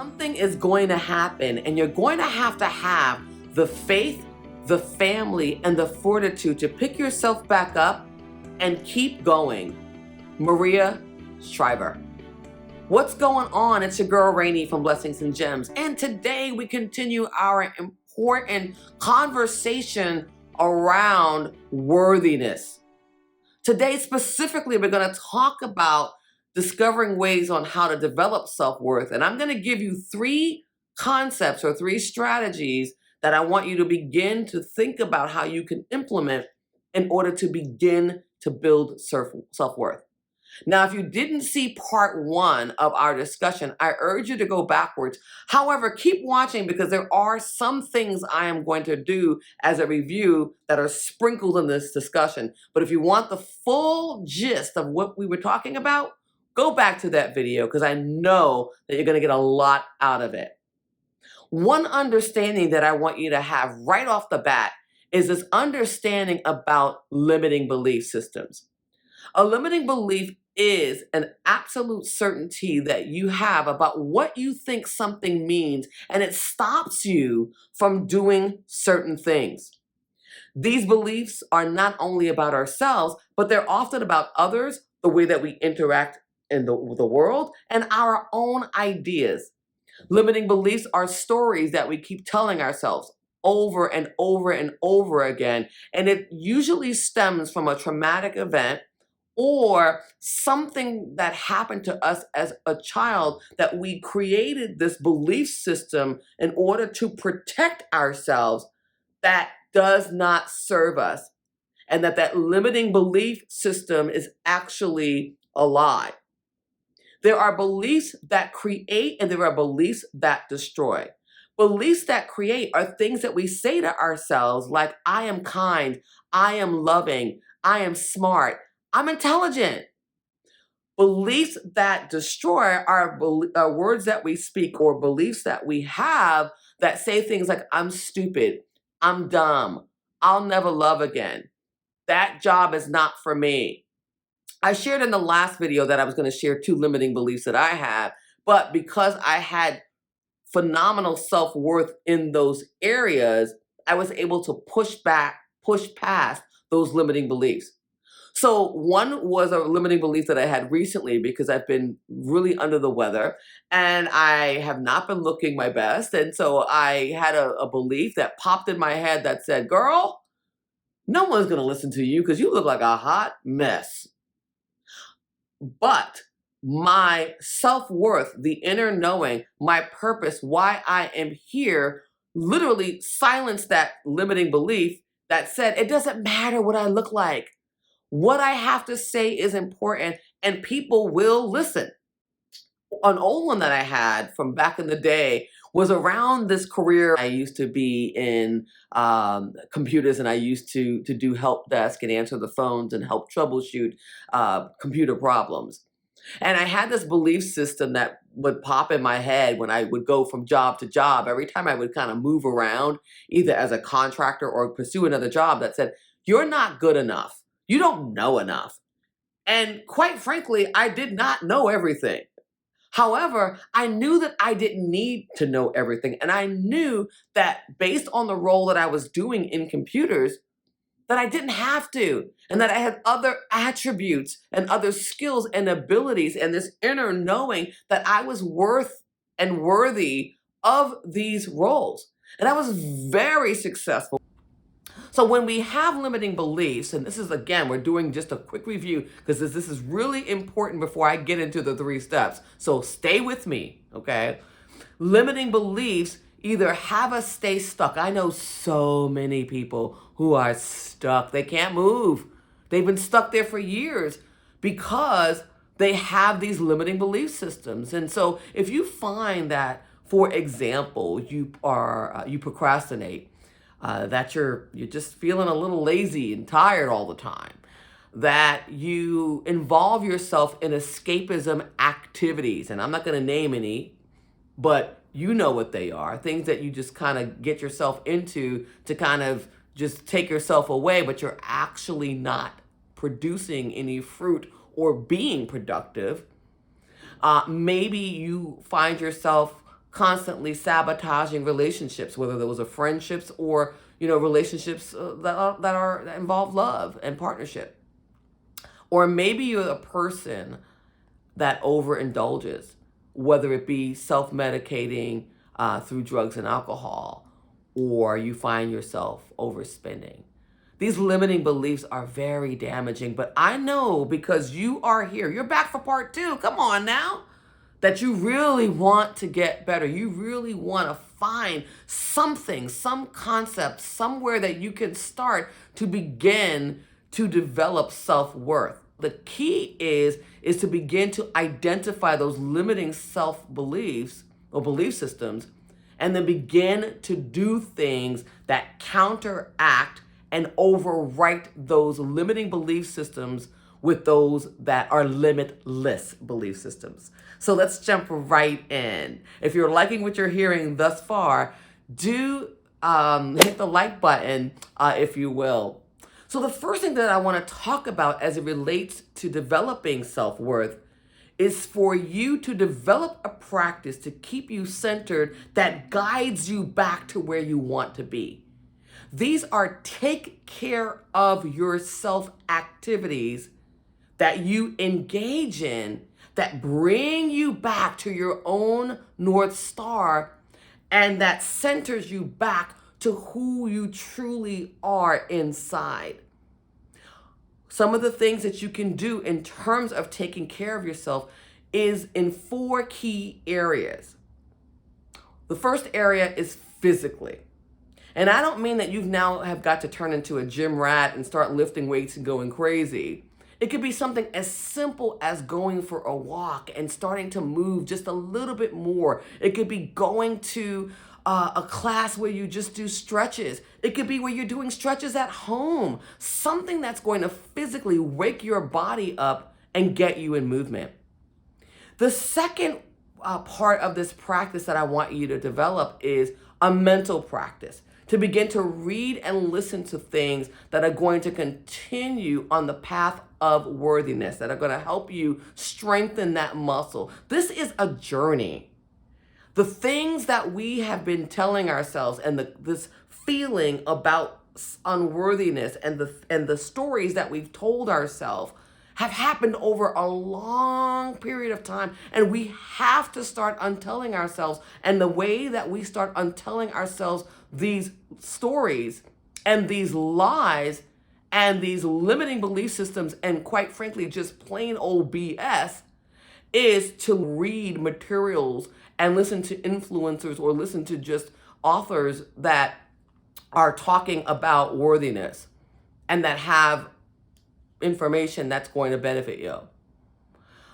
Something is going to happen, and you're going to have the faith, the family, and the fortitude to pick yourself back up and keep going. Maria Shriver. What's going on? It's your girl Rainey from Blessings and Gems, and today we continue our important conversation around worthiness. Today specifically, we're going to talk about discovering ways on how to develop self-worth, and I'm going to give you 3 concepts or 3 strategies that I want you to begin to think about how you can implement in order to begin to build self-worth. Now, if you didn't see part 1 of our discussion, I urge you to go backwards. However, keep watching because there are some things I am going to do as a review that are sprinkled in this discussion. But if you want the full gist of what we were talking about, go back to that video because I know that you're going to get a lot out of it. One understanding that I want you to have right off the bat is this understanding about limiting belief systems. A limiting belief is an absolute certainty that you have about what you think something means, and it stops you from doing certain things. These beliefs are not only about ourselves, but they're often about others, the way that we interact in the world, and our own ideas. Limiting beliefs are stories that we keep telling ourselves over and over and over again, and it usually stems from a traumatic event or something that happened to us as a child that we created this belief system in order to protect ourselves that does not serve us, and that limiting belief system is actually a lie. There are beliefs that create and there are beliefs that destroy. Beliefs that create are things that we say to ourselves like, I am kind, I am loving, I am smart, I'm intelligent. Beliefs that destroy are words that we speak or beliefs that we have that say things like, I'm stupid, I'm dumb, I'll never love again, that job is not for me. I shared in the last video that I was going to share 2 limiting beliefs that I have, but because I had phenomenal self-worth in those areas, I was able to push past those limiting beliefs. So one was a limiting belief that I had recently because I've been really under the weather and I have not been looking my best. And so I had a belief that popped in my head that said, girl, no one's going to listen to you because you look like a hot mess. But my self-worth, the inner knowing, my purpose, why I am here, literally silenced that limiting belief that said, it doesn't matter what I look like. What I have to say is important and people will listen. An old one that I had from back in the day was around this career. I used to be in computers and I used to do help desk and answer the phones and help troubleshoot computer problems. And I had this belief system that would pop in my head when I would go from job to job. Every time I would kind of move around, either as a contractor or pursue another job, that said, you're not good enough. You don't know enough. And quite frankly, I did not know everything. However, I knew that I didn't need to know everything. And I knew that based on the role that I was doing in computers, that I didn't have to. And that I had other attributes and other skills and abilities and this inner knowing that I was worth and worthy of these roles. And I was very successful. So when we have limiting beliefs, and this is, again, we're doing just a quick review because this is really important before I get into the 3 steps. So stay with me, okay? Limiting beliefs either have us stay stuck. I know so many people who are stuck. They can't move. They've been stuck there for years because they have these limiting belief systems. And so if you find that, for example, you procrastinate, that you're just feeling a little lazy and tired all the time, that you involve yourself in escapism activities, and I'm not going to name any, but you know what they are, things that you just kind of get yourself into to kind of just take yourself away, but you're actually not producing any fruit or being productive. Maybe you find yourself constantly sabotaging relationships, whether those are friendships or, relationships that involve love and partnership. Or maybe you're a person that overindulges, whether it be self-medicating through drugs and alcohol, or you find yourself overspending. These limiting beliefs are very damaging, but I know because you are here, you're back for part 2, come on now, that you really want to get better. You really want to find something, some concept, somewhere that you can start to begin to develop self-worth. The key is to begin to identify those limiting self-beliefs or belief systems, and then begin to do things that counteract and overwrite those limiting belief systems with those that are limitless belief systems. So let's jump right in. If you're liking what you're hearing thus far, do hit the like button, if you will. So the first thing that I want to talk about as it relates to developing self-worth is for you to develop a practice to keep you centered that guides you back to where you want to be. These are take care of yourself activities that you engage in that bring you back to your own North Star and that centers you back to who you truly are inside. Some of the things that you can do in terms of taking care of yourself is in 4 key areas. The first area is physically. And I don't mean that you now have got to turn into a gym rat and start lifting weights and going crazy. It could be something as simple as going for a walk and starting to move just a little bit more. It could be going to a class where you just do stretches. It could be where you're doing stretches at home. Something that's going to physically wake your body up and get you in movement. The second part of this practice that I want you to develop is a mental practice. To begin to read and listen to things that are going to continue on the path of worthiness, that are going to help you strengthen that muscle. This is a journey. The things that we have been telling ourselves and this feeling about unworthiness and the stories that we've told ourselves have happened over a long period of time, and we have to start untelling ourselves. And the way that we start untelling ourselves these stories and these lies and these limiting belief systems and, quite frankly, just plain old BS is to read materials and listen to influencers or listen to just authors that are talking about worthiness and that have information that's going to benefit you.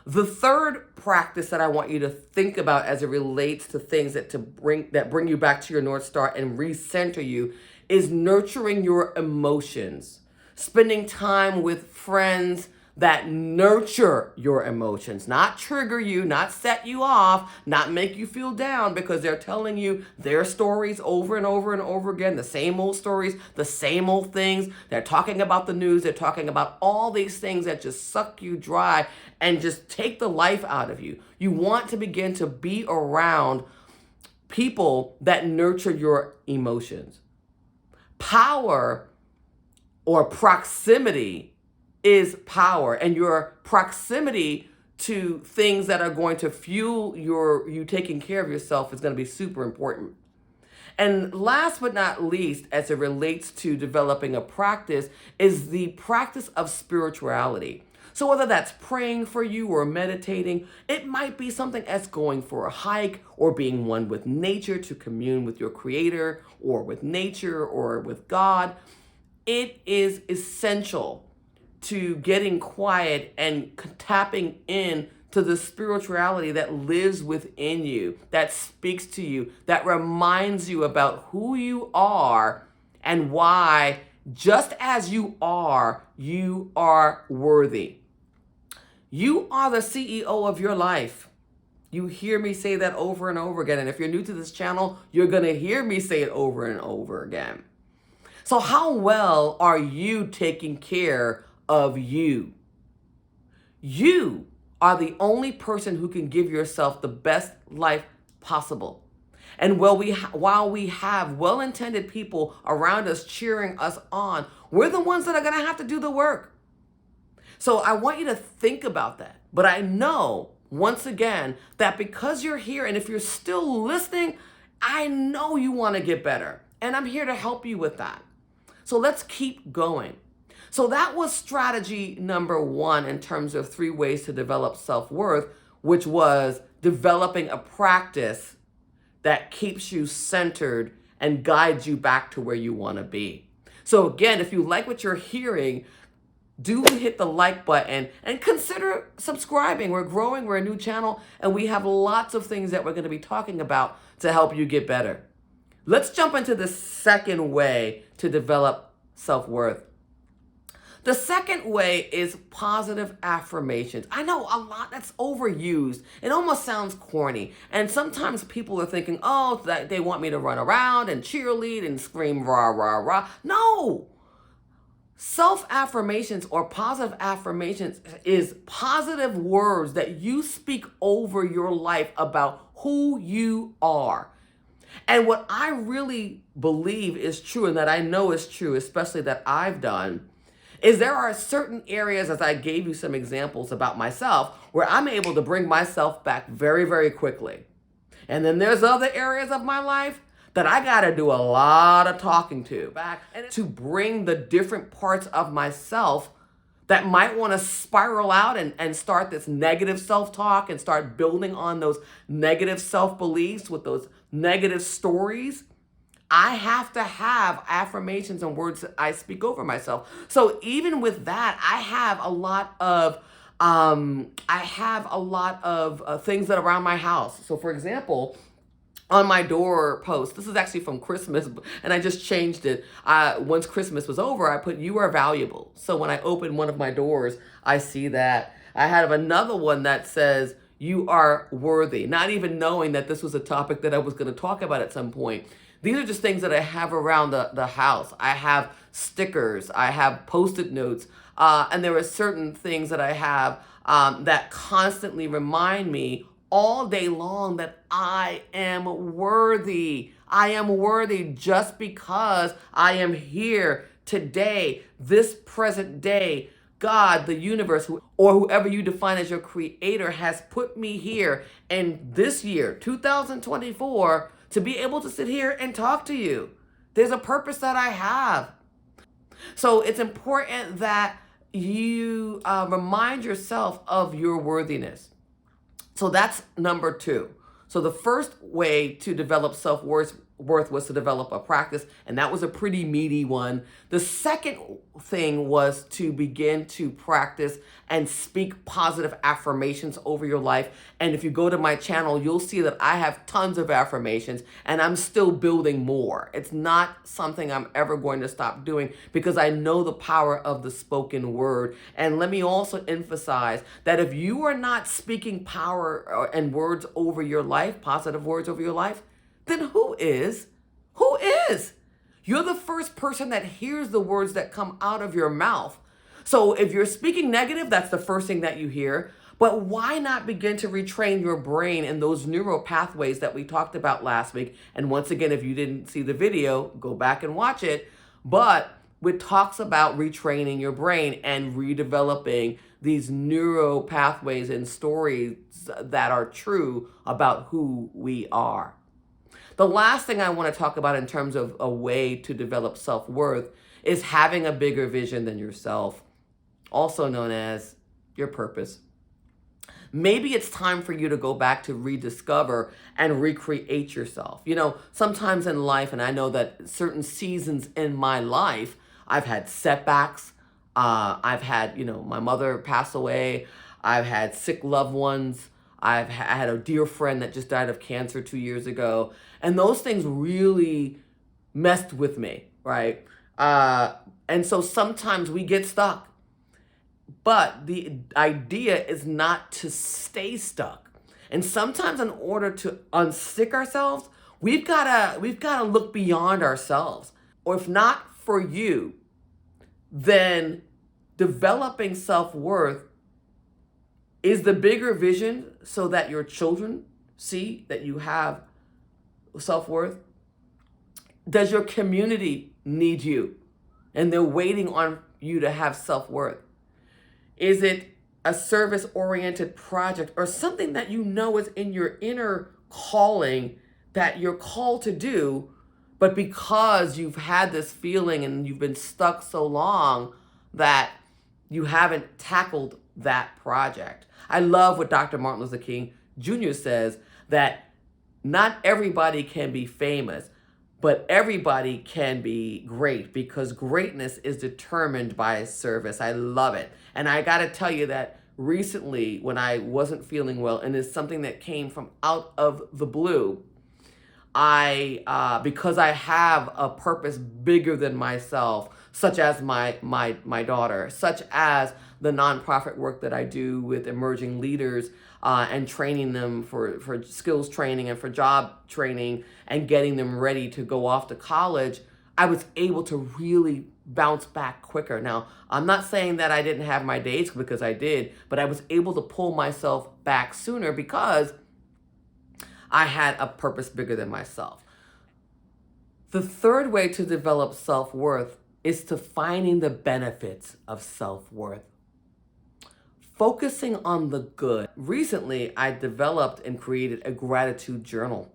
The third practice that I want you to think about as it relates to things that bring you back to your North Star and recenter you is nurturing your emotions. Spending time with friends that nurture your emotions, not trigger you, not set you off, not make you feel down because they're telling you their stories over and over and over again, the same old stories, the same old things. They're talking about the news, they're talking about all these things that just suck you dry and just take the life out of you. You want to begin to be around people that nurture your emotions. Power or proximity is power, and your proximity to things that are going to fuel you taking care of yourself is going to be super important. And last but not least, as it relates to developing a practice, is the practice of spirituality. So whether that's praying for you or meditating, it might be something as going for a hike or being one with nature to commune with your creator or with nature or with God. It is essential to getting quiet and tapping in to the spirituality that lives within you, that speaks to you, that reminds you about who you are and why, just as you are worthy. You are the CEO of your life. You hear me say that over and over again. And if you're new to this channel, you're going to hear me say it over and over again. So how well are you taking care of you? You are the only person who can give yourself the best life possible. And while we have well-intended people around us cheering us on, we're the ones that are going to have to do the work. So I want you to think about that. But I know, once again, that because you're here and if you're still listening, I know you want to get better. And I'm here to help you with that. So let's keep going. So that was strategy number 1 in terms of 3 ways to develop self-worth, which was developing a practice that keeps you centered and guides you back to where you want to be. So again, if you like what you're hearing, do hit the like button and consider subscribing. We're growing, we're a new channel, and we have lots of things that we're going to be talking about to help you get better. Let's jump into the second way to develop self-worth. The second way is positive affirmations. I know a lot that's overused. It almost sounds corny. And sometimes people are thinking, oh, that they want me to run around and cheerlead and scream rah, rah, rah. No. Self-affirmations or positive affirmations is positive words that you speak over your life about who you are. And what I really believe is true and that I know is true, especially that I've done, is there are certain areas, as I gave you some examples about myself, where I'm able to bring myself back very, very quickly. And then there's other areas of my life that I got to do a lot of talking to back and to bring the different parts of myself that might want to spiral out and start this negative self-talk and start building on those negative self-beliefs with those negative stories. I have to have affirmations and words that I speak over myself. So even with that, I have a lot of things that are around my house. So for example, on my door post, this is actually from Christmas, and I just changed it. Once Christmas was over, I put, "You are valuable." So when I open one of my doors, I see that. I have another one that says, "You are worthy," not even knowing that this was a topic that I was going to talk about at some point. These are just things that I have around the house. I have stickers, I have Post-it notes, and there are certain things that I have that constantly remind me all day long that I am worthy. I am worthy just because I am here today, this present day. God, the universe, or whoever you define as your creator, has put me here in this year, 2024, to be able to sit here and talk to you. There's a purpose that I have. So it's important that you remind yourself of your worthiness. So that's number 2. So the first way to develop self-worth was to develop a practice, and that was a pretty meaty one. The second thing was to begin to practice and speak positive affirmations over your life. And if you go to my channel, you'll see that I have tons of affirmations, and I'm still building more. It's not something I'm ever going to stop doing because I know the power of the spoken word. And let me also emphasize that if you are not speaking power and words over your life, positive words over your life, then who is? Who is? You're the first person that hears the words that come out of your mouth. So if you're speaking negative, that's the first thing that you hear. But why not begin to retrain your brain in those neural pathways that we talked about last week? And once again, if you didn't see the video, go back and watch it. But it talks about retraining your brain and redeveloping these neural pathways and stories that are true about who we are. The last thing I want to talk about in terms of a way to develop self-worth is having a bigger vision than yourself, also known as your purpose. Maybe it's time for you to go back to rediscover and recreate yourself. You know, sometimes in life, and I know that certain seasons in my life, I've had setbacks. I've had, my mother pass away. I've had sick loved ones. I had a dear friend that just died of cancer 2 years ago. And those things really messed with me, right? And so sometimes we get stuck. But the idea is not to stay stuck. And sometimes in order to unstick ourselves, we've gotta look beyond ourselves. Or if not for you, then developing self-worth is the bigger vision so that your children see that you have self-worth? Does your community need you and they're waiting on you to have self-worth? Is it a service-oriented project or something that you know is in your inner calling that you're called to do, but because you've had this feeling and you've been stuck so long that you haven't tackled that project? I love what Dr. Martin Luther King Jr. says, that not everybody can be famous, but everybody can be great, because greatness is determined by service. I love it. And I got to tell you that recently when I wasn't feeling well, and it's something that came from out of the blue, because I have a purpose bigger than myself, such as my daughter, such as the nonprofit work that I do with emerging leaders, and training them for skills training and for job training and getting them ready to go off to college, I was able to really bounce back quicker. Now, I'm not saying that I didn't have my days, because I did, but I was able to pull myself back sooner because I had a purpose bigger than myself. The third way to develop self-worth is to finding the benefits of self-worth. Focusing on the good. Recently, I developed and created a gratitude journal.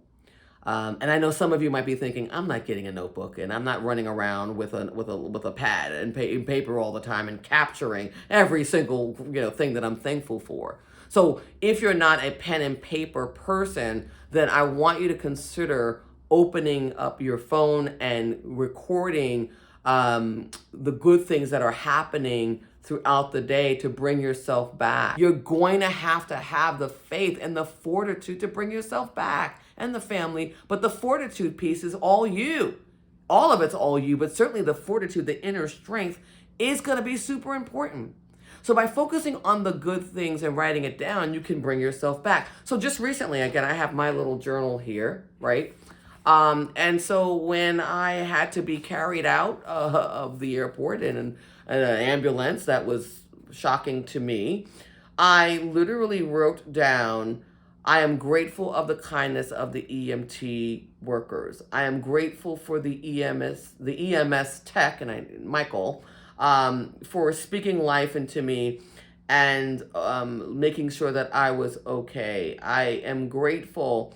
And I know some of you might be thinking, I'm not getting a notebook and I'm not running around with a pad and paper all the time and capturing every single thing that I'm thankful for. So if you're not a pen and paper person, then I want you to consider opening up your phone and recording the good things that are happening throughout the day to bring yourself back. You're going to have the faith and the fortitude to bring yourself back, and the family, but the fortitude piece is all you. All of it's all you, but certainly the fortitude, the inner strength, is going to be super important. So by focusing on the good things and writing it down, you can bring yourself back. So just recently, again, I have my little journal here, right? And so when I had to be carried out of the airport in an ambulance, that was shocking to me, I literally wrote down, I am grateful of the kindness of the EMT workers. I am grateful for the EMS tech, and Michael, for speaking life into me and making sure that I was okay. I am grateful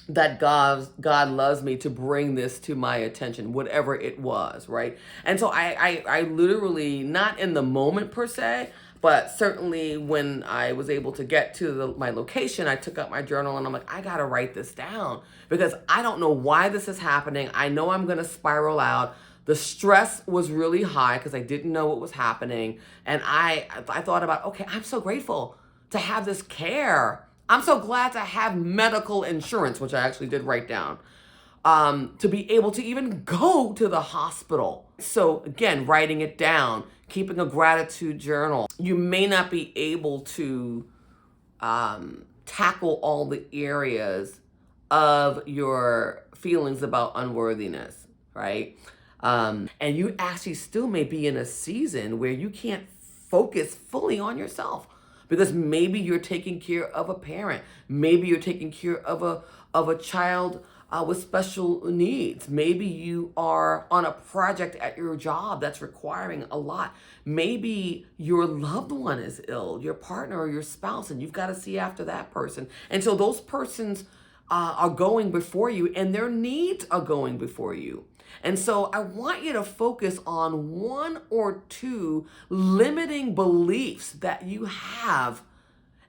that God loves me to bring this to my attention, whatever it was, right? And so I literally, not in the moment per se, but certainly when I was able to get to my location, I took out my journal and I'm like, I gotta write this down, because I don't know why this is happening. I know I'm gonna spiral out. The stress was really high because I didn't know what was happening. And I thought about, okay, I'm so grateful to have this care. I'm so glad to have medical insurance, which I actually did write down, to be able to even go to the hospital. So again, writing it down, keeping a gratitude journal. You may not be able to tackle all the areas of your feelings about unworthiness, right? And you actually still may be in a season where you can't focus fully on yourself, because maybe you're taking care of a parent, maybe you're taking care of a child with special needs, maybe you are on a project at your job that's requiring a lot, maybe your loved one is ill, your partner or your spouse, and you've got to see after that person. And so those persons are going before you, and their needs are going before you. And so I want you to focus on one or two limiting beliefs that you have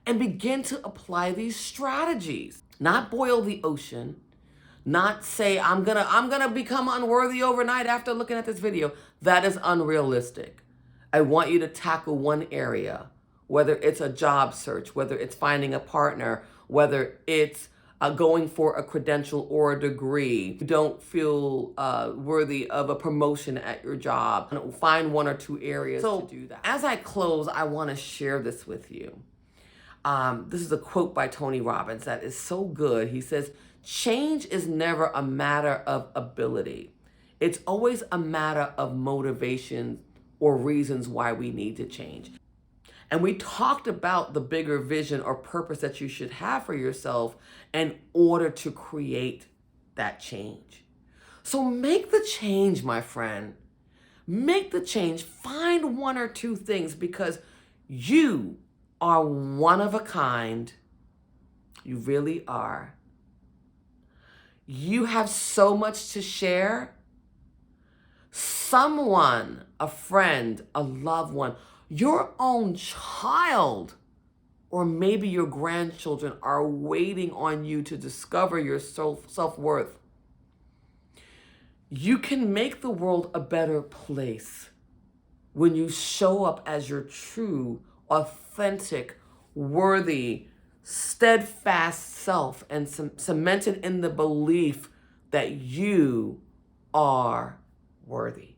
and begin to apply these strategies. Not boil the ocean, not say I'm gonna become unworthy overnight after looking at this video. That is unrealistic. I want you to tackle one area, whether it's a job search, whether it's finding a partner, whether it's going for a credential or a degree. You don't feel worthy of a promotion at your job. Find one or two areas to do that. As I close, I want to share this with you. This is a quote by Tony Robbins that is so good. He says, change is never a matter of ability. It's always a matter of motivation or reasons why we need to change. And we talked about the bigger vision or purpose that you should have for yourself in order to create that change. So make the change, my friend. Make the change. Find one or two things, because you are one of a kind. You really are. You have so much to share. Someone, a friend, a loved one, your own child, or maybe your grandchildren are waiting on you to discover your self-worth. You can make the world a better place when you show up as your true, authentic, worthy, steadfast self, and cemented in the belief that you are worthy.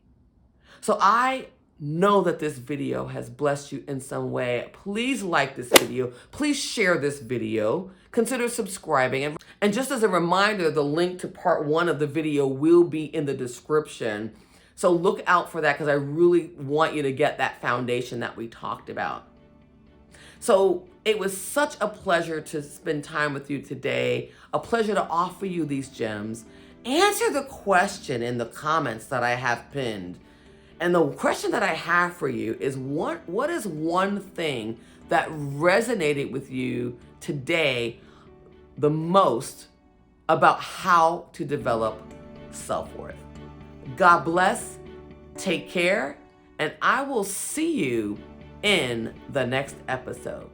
So I know that this video has blessed you in some way. Please like this video. Please share this video. Consider subscribing. And just as a reminder, the link to part 1 of the video will be in the description. So look out for that, because I really want you to get that foundation that we talked about. So it was such a pleasure to spend time with you today. A pleasure to offer you these gems. Answer the question in the comments that I have pinned. And the question that I have for you is, what is one thing that resonated with you today the most about how to develop self-worth? God bless, take care, and I will see you in the next episode.